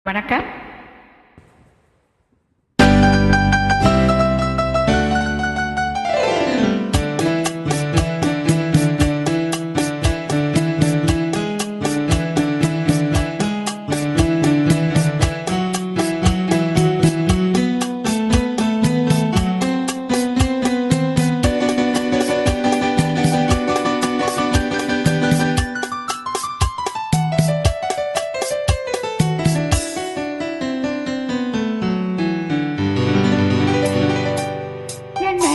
வணக்கம். என்ன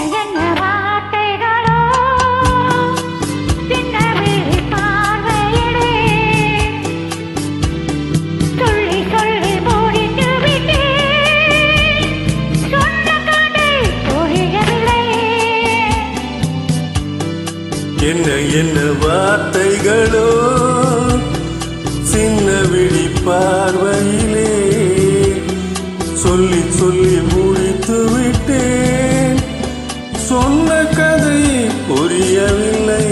என்ன வார்த்தைகளோ சின்ன விழி பார்வையிலே சொல்லி சொல்லி முடித்து விட்டேன். சொன்ன கதை புரியவில்லை.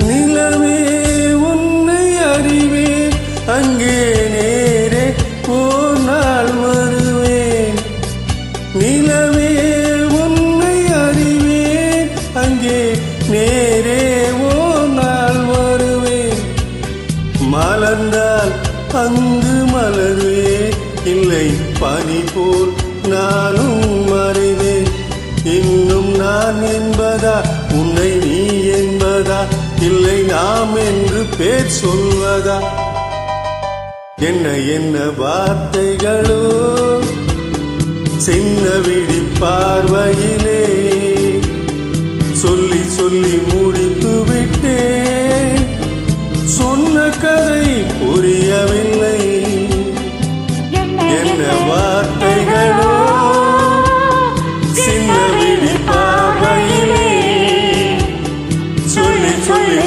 நிலவே உன்னை அறிவே அங்கே நேரே போனால் வருவேன். நிலவே உன்னை அறிவேன் அங்கே நேரே போனால் வருவேன். மலர்ந்தால் அங்கு மலர்வே இல்லை பனி போல் நானும் மறைவேன். இன்னும் நான் என்பதா உன்னை நீ என்பதா இல்லை நாம் என்று பேர் சொல்வதா? என்ன என்ன வார்த்தைகளோ சின்ன விழி பார்வையிலே சொல்லி சொல்லி முடித்து விட்டேன். சொன்ன கதை புரியவில்லை. என்ன வார்த்தைகளோ சின்ன விழி பார்வையிலே சொல்லி சொல்லி